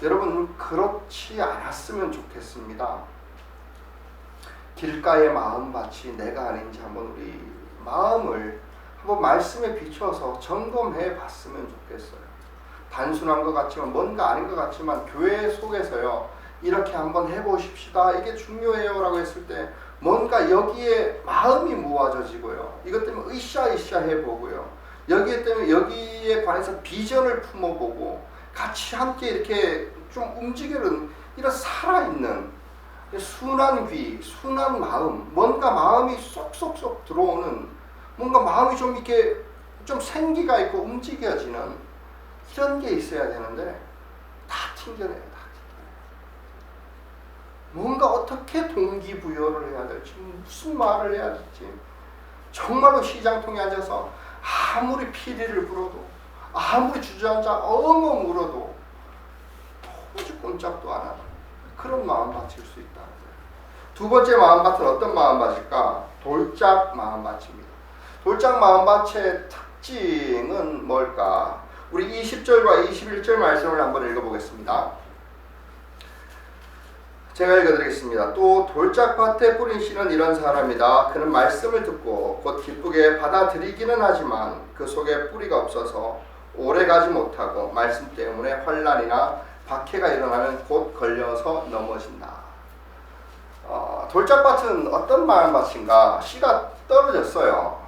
여러분, 그렇지 않았으면 좋겠습니다. 길가의 마음밭이 내가 아닌지 한번 우리 마음을 한번 말씀에 비춰서 점검해 봤으면 좋겠어요. 단순한 것 같지만, 뭔가 아닌 것 같지만 교회 속에서요, 이렇게 한번 해보십시다. 이게 중요해요 라고 했을 때 뭔가 여기에 마음이 모아져지고요, 이것 때문에 으쌰으쌰 해보고요, 여기에 관해서 비전을 품어보고 같이 함께 이렇게 좀 움직이는 이런 살아있는 순한 귀, 순한 마음, 뭔가 마음이 쏙쏙쏙 들어오는, 뭔가 마음이 좀 이렇게 좀 생기가 있고 움직여지는 이런 게 있어야 되는데 다 튕겨내요. 다 튕겨내요. 뭔가 어떻게 동기부여를 해야 될지, 무슨 말을 해야 될지, 정말로 시장통에 앉아서 아무리 피리를 불어도, 아무리 주저앉아 엉엉 울어도 도무지 꼼짝도 안 하는 그런 마음밭일 수 있다는 거예요. 두 번째 마음밭은 어떤 마음밭일까? 돌짝 마음밭입니다. 돌짝 마음밭의 특징은 뭘까? 우리 20절과 21절 말씀을 한번 읽어보겠습니다. 제가 읽어드리겠습니다. 또 돌짝밭에 뿌린 씨는 이런 사람이다. 그는 말씀을 듣고 곧 기쁘게 받아들이기는 하지만 그 속에 뿌리가 없어서 오래가지 못하고 말씀 때문에 환난이나 박해가 일어나면 곧 걸려서 넘어진다. 돌짝밭은 어떤 마음밭인가? 씨가 떨어졌어요.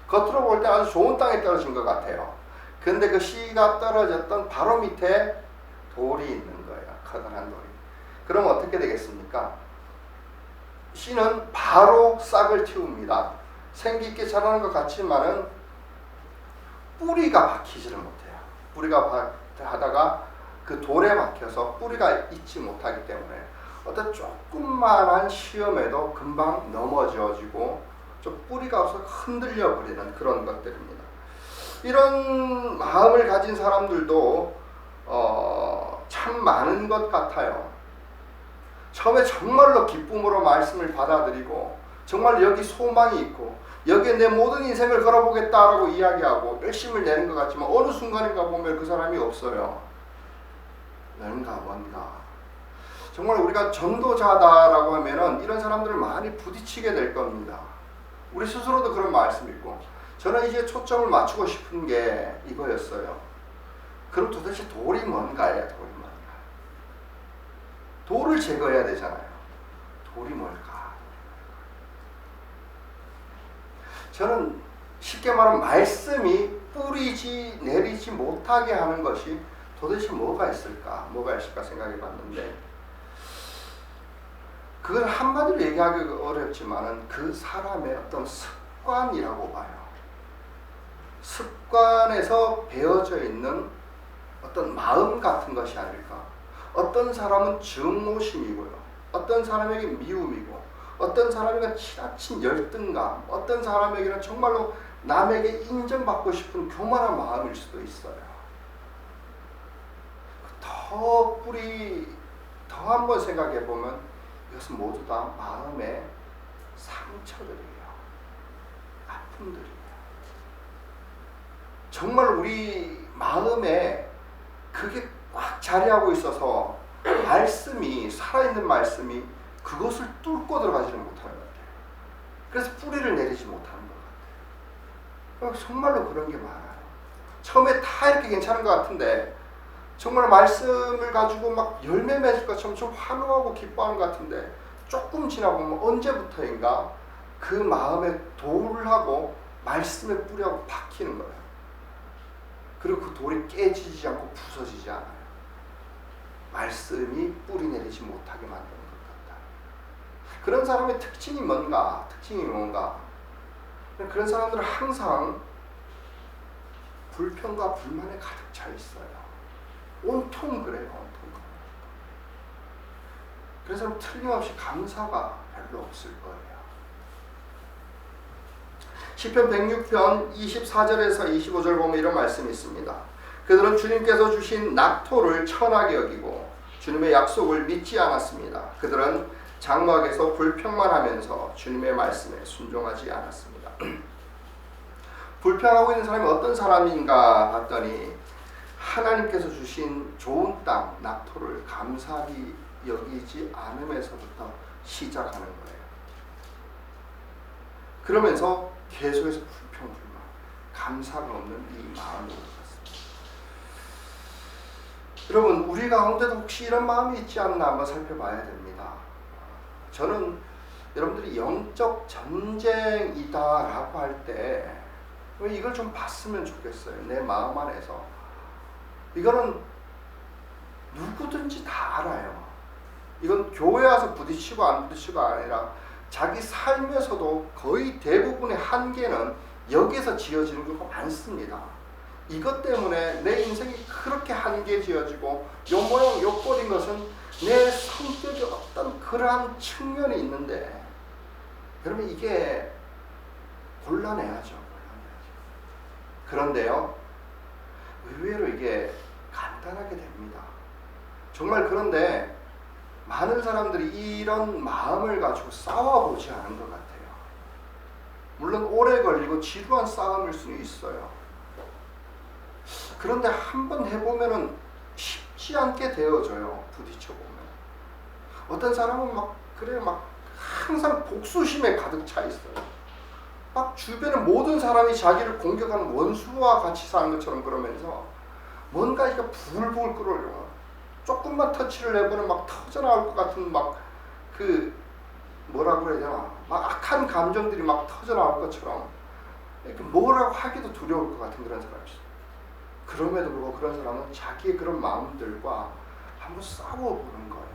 겉으로 볼 때 아주 좋은 땅에 떨어진 것 같아요. 근데 그 씨가 떨어졌던 바로 밑에 돌이 있는 거예요. 커다란 돌이. 그럼 어떻게 되겠습니까? 씨는 바로 싹을 틔웁니다. 생기 있게 자라는 것 같지만은 뿌리가 박히지를 못해요. 뿌리가 하다가 그 돌에 박혀서 뿌리가 있지 못하기 때문에 어떤 조그만한 시험에도 금방 넘어져지고 좀 뿌리가 없어 흔들려 버리는 그런 것들입니다. 이런 마음을 가진 사람들도 참 많은 것 같아요. 처음에 정말로 기쁨으로 말씀을 받아들이고 정말 여기 소망이 있고 여기에 내 모든 인생을 걸어보겠다라고 이야기하고 열심을 내는 것 같지만 어느 순간인가 보면 그 사람이 없어요. 뭔가 정말 우리가 전도자다라고 하면은 이런 사람들을 많이 부딪히게 될 겁니다. 우리 스스로도 그런 말씀이 있고 저는 이제 초점을 맞추고 싶은 게 이거였어요. 그럼 도대체 돌이 뭔가요? 돌이 뭔가? 돌을 제거해야 되잖아요. 돌이 뭘까? 저는 쉽게 말하면 말씀이 뿌리지 내리지 못하게 하는 것이 도대체 뭐가 있을까 생각해 봤는데 그걸 한마디로 얘기하기 어렵지만은 그 사람의 어떤 습관이라고 봐요. 습관에서 배어져 있는 어떤 마음 같은 것이 아닐까. 어떤 사람은 증오심이고요. 어떤 사람에게 미움이고 어떤 사람에게 지나친 열등감, 어떤 사람에게는 정말로 남에게 인정받고 싶은 교만한 마음일 수도 있어요. 더 한번 생각해 보면 이것은 모두 다 마음의 상처들이에요. 아픔들이에요. 정말 우리 마음에 그게 꽉 자리하고 있어서 말씀이 살아있는 말씀이 그것을 뚫고 들어가지는 못하는 것 같아요. 그래서 뿌리를 내리지 못하는 것 같아요. 정말로 그런 게 많아요. 처음에 다 이렇게 괜찮은 것 같은데 정말 말씀을 가지고 막 열매 맺을 것처럼 좀 환호하고 기뻐하는 것 같은데 조금 지나보면 언제부터인가 그 마음에 돌하고 말씀의 뿌리하고 박히는 거예요. 그리고 그 돌이 깨지지 않고 부서지지 않아요. 말씀이 뿌리 내리지 못하게 만드는 것 같다. 그런 사람의 특징이 뭔가? 그런 사람들은 항상 불평과 불만에 가득 차 있어요. 온통 그래요. 그래서 틀림없이 감사가 별로 없을 거예요. 시편 106편 24절에서 25절 보면 이런 말씀이 있습니다. 그들은 주님께서 주신 낙토를 천하게 여기고 주님의 약속을 믿지 않았습니다. 그들은 장막에서 불평만 하면서 주님의 말씀에 순종하지 않았습니다. 불평하고 있는 사람이 어떤 사람인가 봤더니 하나님께서 주신 좋은 땅, 낙토를 감사히 여기지 않으면서부터 시작하는 거예요. 그러면서 계속해서 불평불만, 감사가 없는 이 마음으로 갔습니다. 여러분, 우리 가운데도 혹시 이런 마음이 있지 않나 한번 살펴봐야 됩니다. 저는 여러분들이 영적 전쟁이다라고 할 때 이걸 좀 봤으면 좋겠어요. 내 마음 안에서. 이거는 누구든지 다 알아요. 이건 교회 와서 부딪히고 안 부딪히고가 아니라 자기 삶에서도 거의 대부분의 한계는 여기에서 지어지는 경우가 많습니다. 이것 때문에 내 인생이 그렇게 한계 지어지고 요 모양 요 꼴인 것은 내 성격의 어떤 그러한 측면이 있는데 여러분 이게 곤란해야죠. 그런데요, 의외로 이게 간단하게 됩니다. 정말 그런데 많은 사람들이 이런 마음을 가지고 싸워보지 않은 것 같아요. 물론 오래 걸리고 지루한 싸움일 수는 있어요. 그런데 한번 해보면은 쉽지 않게 되어져요. 부딪혀보면. 어떤 사람은 막 그래 막 항상 복수심에 가득 차 있어요. 막 주변의 모든 사람이 자기를 공격하는 원수와 같이 사는 것처럼 그러면서 뭔가 이게 부글부글 끓어요. 조금만 터치를 해보면 막 터져나올 것 같은 막 그 뭐라 그래야 되나 막 악한 감정들이 막 터져나올 것처럼 이렇게 뭐라고 하기도 두려울 것 같은 그런 사람이 있어요. 그럼에도 불구하고 그런 사람은 자기의 그런 마음들과 한번 싸워보는 거예요.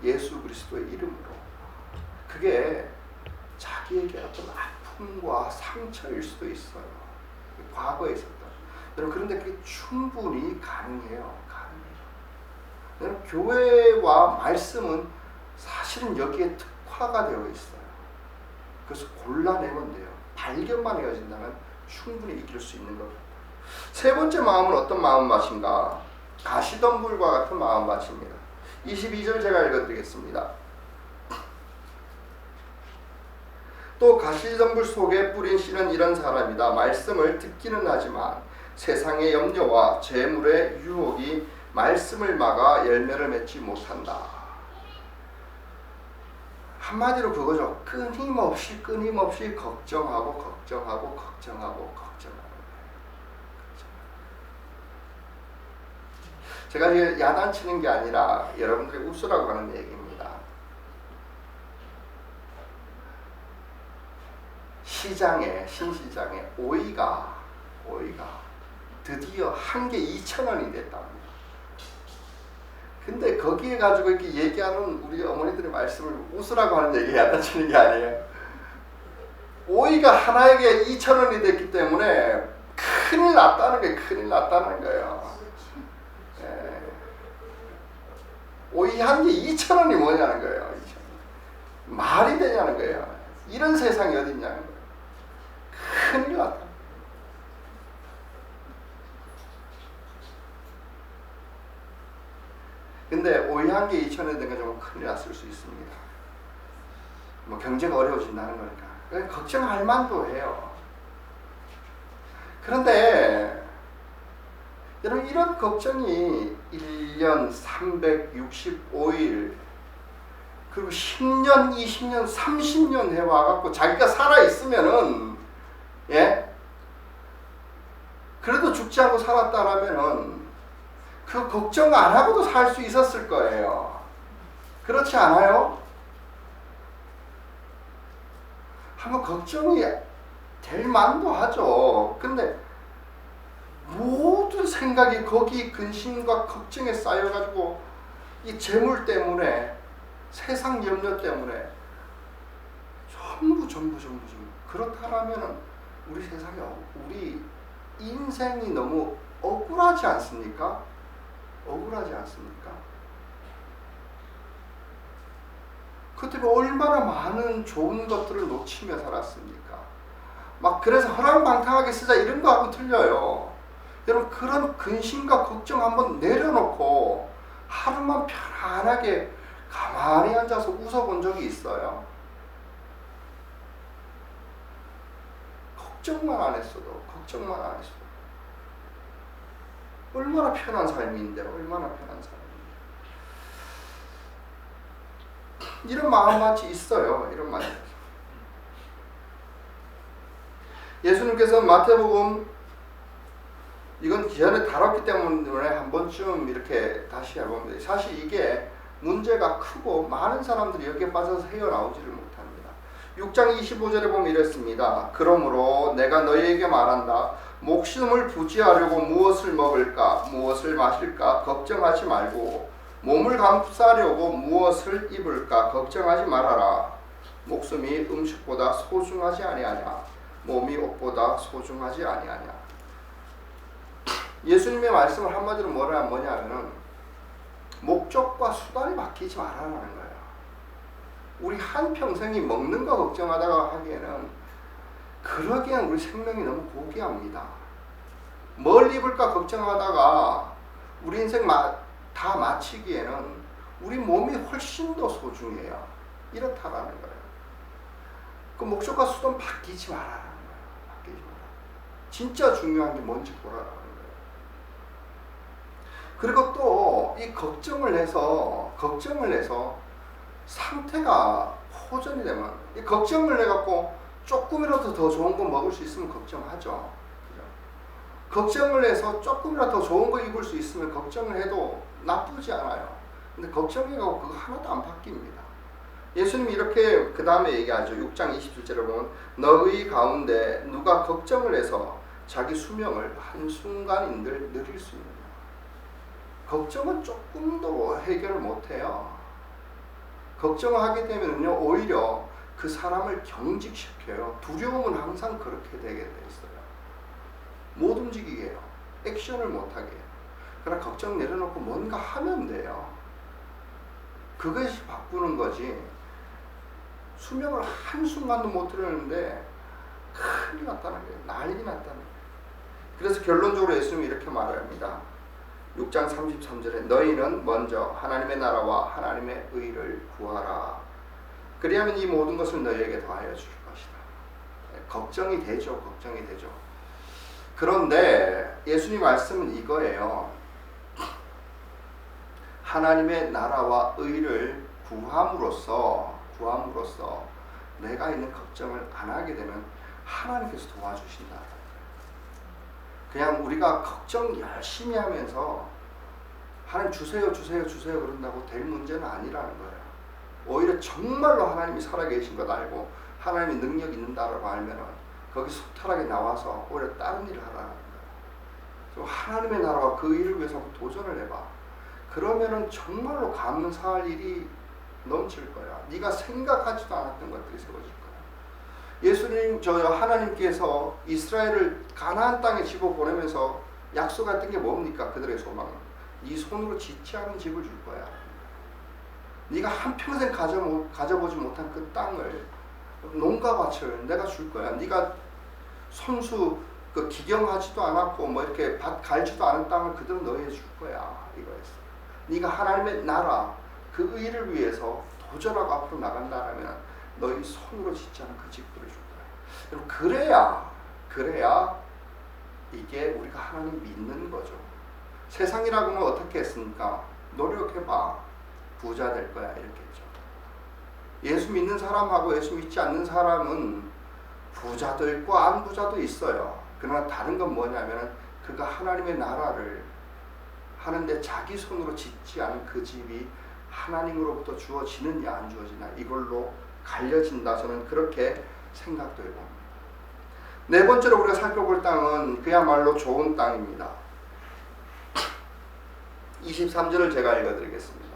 예수 그리스도의 이름으로. 그게 자기에게 어떤 아픔과 상처일 수도 있어요. 과거에 있었던. 여러분 그런데 그게 충분히 가능해요. 여러분 교회와 말씀은 사실은 여기에 특화가 되어 있어요. 그래서 골라내면 돼요. 발견만 해진다면 충분히 이길 수 있는 겁니다. 세 번째 마음은 어떤 마음밭인가? 가시덤불과 같은 마음밭입니다. 22절 제가 읽어드리겠습니다. 또 가시덤불 속에 뿌린 씨는 이런 사람이다. 말씀을 듣기는 하지만 세상의 염려와 재물의 유혹이 말씀을 막아 열매를 맺지 못한다. 한마디로 그거죠. 끊임없이 걱정하고 제가 이제 야단치는 게 아니라 여러분들이 웃으라고 하는 얘기입니다. 신시장에 오이가 드디어 한 개 2,000원이 됐답니다. 근데 거기에 가지고 이렇게 얘기하는 우리 어머니들의 말씀을 웃으라고 하는 얘기 야단치는 게 아니에요. 오이가 하나에게 2,000원이 됐기 때문에 큰일 났다는 거예요. 예. 오이 한 개 2,000원이 뭐냐는 거예요. 2,000원. 말이 되냐는 거예요. 이런 세상이 어디 있냐는 거예요. 큰일 났다. 근데 오이 한 개 2,000원이 된 건 좀 큰일 났을 수 있습니다. 뭐 경제가 어려워진다는 거니까. 걱정할 만도 해요. 그런데 여러분 이런 걱정이 1년 365일 그리고 10년, 20년, 30년 해와갖고 자기가 살아있으면은 예? 그래도 죽지 않고 살았다라면은 그 걱정 안 하고도 살 수 있었을 거예요. 그렇지 않아요? 한번 걱정이 될 만도 하죠. 근데 모든 생각이 거기 근심과 걱정에 쌓여가지고 이 재물 때문에 세상 염려 때문에 전부 그렇다라면 우리 세상에 우리 인생이 너무 억울하지 않습니까? 그 때문에 얼마나 많은 좋은 것들을 놓치며 살았습니까? 막 그래서 허랑방탕하게 쓰자 이런 거 하고 틀려요. 여러분 그런 근심과 걱정 한번 내려놓고 하루만 편안하게 가만히 앉아서 웃어본 적이 있어요? 걱정만 안 했어도 얼마나 편한 삶인데 이런 마음같이 있어요. 이런 마음. 예수님께서 마태복음 이건 기존에 다뤘기 때문에 한 번쯤 이렇게 다시 해봅니다. 사실 이게 문제가 크고 많은 사람들이 여기에 빠져서 헤어나오지를 못합니다. 6장 25절에 보면 이랬습니다. 그러므로 내가 너희에게 말한다. 목숨을 부지하려고 무엇을 먹을까 무엇을 마실까 걱정하지 말고 몸을 감싸려고 무엇을 입을까 걱정하지 말아라. 목숨이 음식보다 소중하지 아니하냐 몸이 옷보다 소중하지 아니하냐. 예수님의 말씀을 한마디로 뭐냐면은 목적과 수단이 바뀌지 말아라는 거예요. 우리 한평생이 먹는 거 걱정하다가 하기에는 그러기엔 우리 생명이 너무 고귀합니다. 뭘 입을까 걱정하다가 우리 인생 다 마치기에는 우리 몸이 훨씬 더 소중해요. 이렇다라는 거예요. 그 목적과 수단 바뀌지 말아라는 거예요. 진짜 중요한 게 뭔지 보라라는 거예요. 그리고 또 이 걱정을 해서 상태가 호전이 되면, 이 걱정을 해갖고 조금이라도 더 좋은 거 먹을 수 있으면 걱정하죠. 그죠? 걱정을 해서 조금이라도 더 좋은 거 입을 수 있으면 걱정을 해도 나쁘지 않아요. 근데 걱정해가고 그거 하나도 안 바뀝니다. 예수님이 이렇게 그 다음에 얘기하죠. 6장 27절에 보면 너희 가운데 누가 걱정을 해서 자기 수명을 한순간인들 누릴 수 있느냐. 걱정은 조금도 해결을 못해요. 걱정을 하게 되면요, 오히려 그 사람을 경직시켜요. 두려움은 항상 그렇게 되게 돼 있어요. 못 움직이게 해요. 액션을 못하게 해요. 그러나 걱정 내려놓고 뭔가 하면 돼요. 그것이 바꾸는 거지. 수명을 한순간도 못 드렸는데 큰일 났다는 거예요. 난리 났다는 거예요. 그래서 결론적으로 예수님이 이렇게 말합니다. 6장 33절에 너희는 먼저 하나님의 나라와 하나님의 의를 구하라. 그리하면 이 모든 것을 너희에게 더하여 줄 것이다. 걱정이 되죠. 걱정이 되죠. 그런데 예수님 말씀은 이거예요. 하나님의 나라와 의를 구함으로써 내가 있는 걱정을 안 하게 되면 하나님께서 도와주신다. 그냥 우리가 걱정 열심히 하면서 하나님 주세요 그런다고 될 문제는 아니라는 거예요. 오히려 정말로 하나님이 살아계신 것 알고 하나님의 능력이 있는다라고 알면은 거기 소탈하게 나와서 오히려 다른 일을 하라는 거예요. 하나님의 나라와 그 일을 위해서 도전을 해봐. 그러면은 정말로 감사할 일이 넘칠 거야. 네가 생각하지도 않았던 것들이 세워질 거야. 예수님, 하나님께서 이스라엘을 가나안 땅에 집어 보내면서 약속했던 게 뭡니까? 그들의 소망은 네 손으로 짓지 않은 집을 줄 거야. 네가 한평생 가져보지 못한 그 땅을, 농가밭을 내가 줄 거야. 네가 손수 기경하지도 않았고 뭐 이렇게 밭 갈지도 않은 땅을 그대로 너희에 줄 거야. 이거였어. 네가 하나님의 나라 그 의를 위해서 도전하고 앞으로 나간다라면 너희 손으로 짓지 않은 그 집들을 줄 거야. 여러분, 그래야 이게 우리가 하나님 믿는 거죠. 세상이라고는 어떻게 했습니까? 노력해봐. 부자 될 거야. 이렇게 했죠. 예수 믿는 사람하고 예수 믿지 않는 사람은 부자도 있고 안 부자도 있어요. 그러나 다른 건 뭐냐면 그가 하나님의 나라를 하는데 자기 손으로 짓지 않은 그 집이 하나님으로부터 주어지느냐 안 주어지냐 이걸로 갈려진다. 저는 그렇게 생각도 해봅니다. 네 번째로 우리가 살펴볼 땅은 그야말로 좋은 땅입니다. 23절을 제가 읽어드리겠습니다.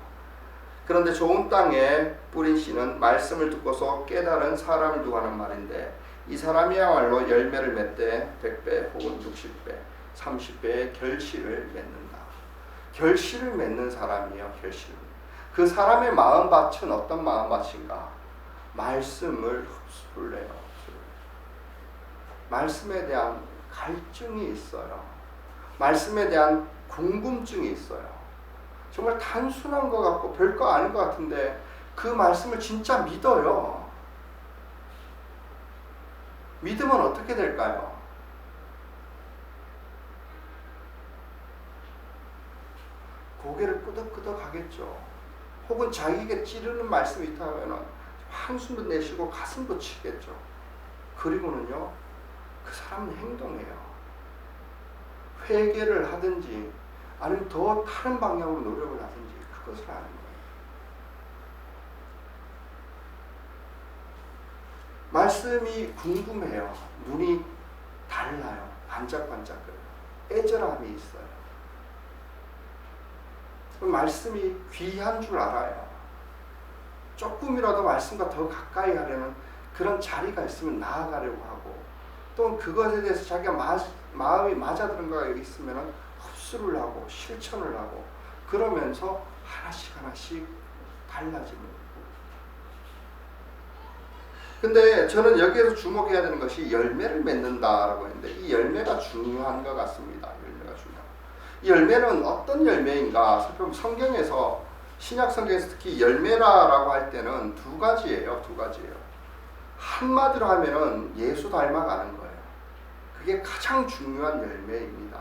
그런데 좋은 땅에 뿌린 씨는 말씀을 듣고서 깨달은 사람을 두고 하는 말인데 이 사람이야말로 열매를 맺되 100배 혹은 60배 30배의 결실을 맺는다. 결실을 맺는 사람이에요. 결실. 그 사람의 마음밭은 어떤 마음밭인가? 말씀을 흡수를 해요. 말씀에 대한 갈증이 있어요. 말씀에 대한 궁금증이 있어요. 정말 단순한 것 같고 별거 아닌 것 같은데 그 말씀을 진짜 믿어요. 믿으면 어떻게 될까요? 고개를 끄덕끄덕 하겠죠. 혹은 자기에게 찌르는 말씀이 있다 하면 한숨도 내쉬고 가슴도 치겠죠. 그리고는요, 그 사람은 행동해요. 회개를 하든지 아니면 더 다른 방향으로 노력을 하든지 그것을 하는 거예요. 말씀이 궁금해요. 눈이 달라요. 반짝반짝거려요. 애절함이 있어요. 말씀이 귀한 줄 알아요. 조금이라도 말씀과 더 가까이 하려는 그런 자리가 있으면 나아가려고 하고 또 그것에 대해서 자기가 마음이 맞아드는 거가 있으면 흡수를 하고 실천을 하고 그러면서 하나씩 달라집니다. 근데 저는 여기에서 주목해야 되는 것이 열매를 맺는다라고 했는데 이 열매가 중요한 것 같습니다. 열매가 중요해요. 이 열매는 어떤 열매인가 살펴보면 성경에서 신약 성경에서 특히 열매라고 할 때는 두 가지예요. 한마디로 하면은 예수 닮아가는 거예요. 그게 가장 중요한 열매입니다.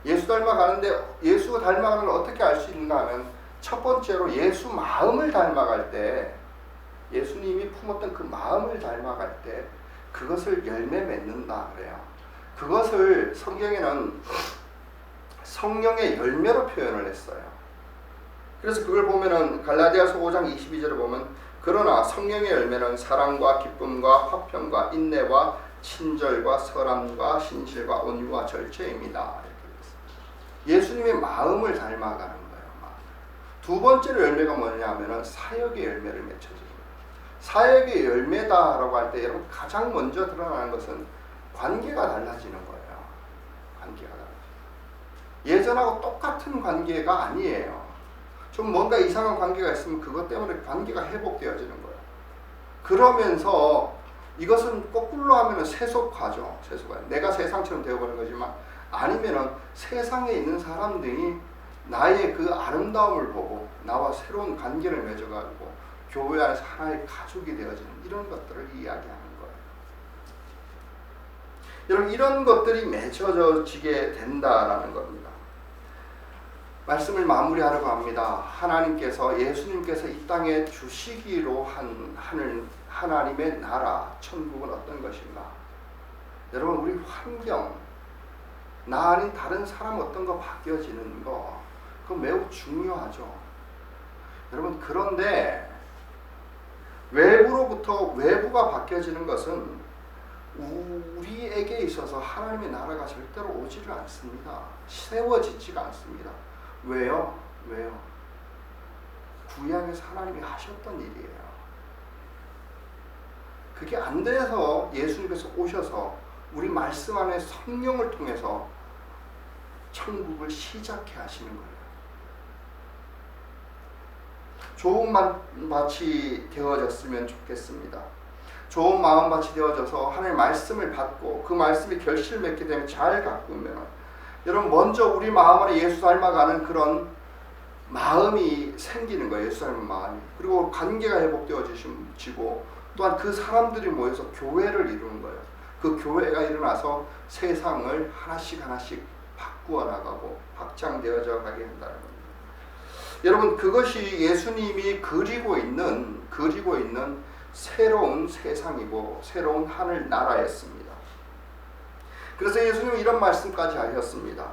예수 닮아가는데 예수 닮아가는 걸 어떻게 알 수 있는가 하면 첫 번째로 예수 마음을 닮아갈 때 예수님이 품었던 그 마음을 닮아갈 때 그것을 열매 맺는다 그래요. 그것을 성경에는 성령의 열매로 표현을 했어요. 그래서 그걸 보면은 갈라디아서 5장 22절을 보면 그러나 성령의 열매는 사랑과 기쁨과 화평과 인내와 친절과 선함과 신실과 온유와 절제입니다. 이렇게 됐습니다. 예수님의 마음을 닮아가는 거예요. 두 번째로 열매가 뭐냐면은 사역의 열매를 맺혀집니다. 사역의 열매다라고 할 때 여러분 가장 먼저 드러나는 것은 관계가 달라지는 거예요. 관계가 달라지죠. 예전하고 똑같은 관계가 아니에요. 좀 뭔가 이상한 관계가 있으면 그것 때문에 관계가 회복되어지는 거예요. 그러면서 이것은 거꾸로 하면 세속화죠. 세속화. 내가 세상처럼 되어버린 거지만 아니면은 세상에 있는 사람들이 나의 그 아름다움을 보고 나와 새로운 관계를 맺어가지고 교회 안에서 하나의 가족이 되어지는 이런 것들을 이야기하는 거예요. 여러분 이런 것들이 맺어지게 된다라는 겁니다. 말씀을 마무리하려고 합니다. 하나님께서 예수님께서 이 땅에 주시기로 한 하나님의 나라 천국은 어떤 것인가? 여러분 우리 환경 나 아닌 다른 사람 어떤 거 바뀌어지는 거 그거 매우 중요하죠. 여러분 그런데 외부로부터 외부가 바뀌어지는 것은 우리에게 있어서 하나님의 나라가 절대로 오지를 않습니다. 세워지지가 않습니다. 왜요? 구약에서 하나님이 하셨던 일이에요. 그게 안 돼서 예수님께서 오셔서 우리 말씀 안에 성령을 통해서 천국을 시작해 하시는 거예요. 좋은 마음밭이 되어졌으면 좋겠습니다. 좋은 마음밭이 되어져서 하나님의 말씀을 받고 그 말씀이 결실을 맺게 되면 잘 가꾸면 여러분 먼저 우리 마음 안에 예수 닮아가는 그런 마음이 생기는 거예요. 예수 닮은 마음이. 그리고 관계가 회복되어지고 또한 그 사람들이 모여서 교회를 이루는 거예요. 그 교회가 일어나서 세상을 하나씩 바꾸어 나가고 확장되어져 가게 한다는 겁니다. 여러분 그것이 예수님이 그리고 있는 새로운 세상이고 새로운 하늘 나라였습니다. 그래서 예수님은 이런 말씀까지 하셨습니다.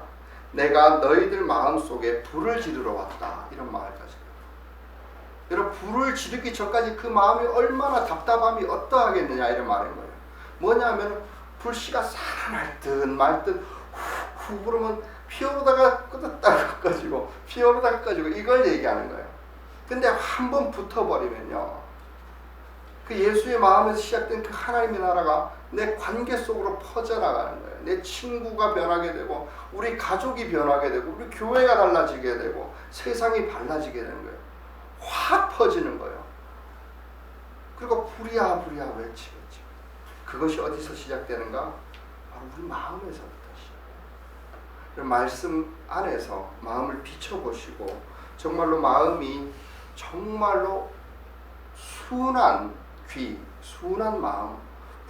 내가 너희들 마음속에 불을 지르러 왔다. 이런 말까지. 여러분 불을 지르기 전까지 그 마음이 얼마나 답답함이 어떠하겠느냐 이런 말인 거예요. 뭐냐면 불씨가 살아날 듯 말 듯 후 그러면 피어오르다가 끄덕다가 꺼지고 피어오르다가 꺼지고 이걸 얘기하는 거예요. 근데 한번 붙어버리면요. 그 예수의 마음에서 시작된 그 하나님의 나라가 내 관계 속으로 퍼져나가는 거예요. 내 친구가 변하게 되고 우리 가족이 변하게 되고 우리 교회가 달라지게 되고 세상이 달라지게 되는 거예요. 확 퍼지는 거예요. 그리고 부랴 외치겠죠. 그것이 어디서 시작되는가? 바로 우리 마음에서부터 시작해요. 말씀 안에서 마음을 비춰보시고 정말로 마음이 정말로 순한 귀, 순한 마음,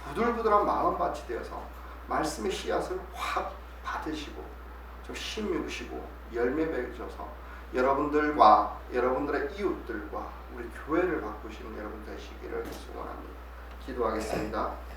부들부들한 마음밭이 되어서 말씀의 씨앗을 확 받으시고 좀 심으시고 열매 맺어서 여러분들과 여러분들의 이웃들과 우리 교회를 바꾸시는 여러분 되시기를 소원합니다. 기도하겠습니다.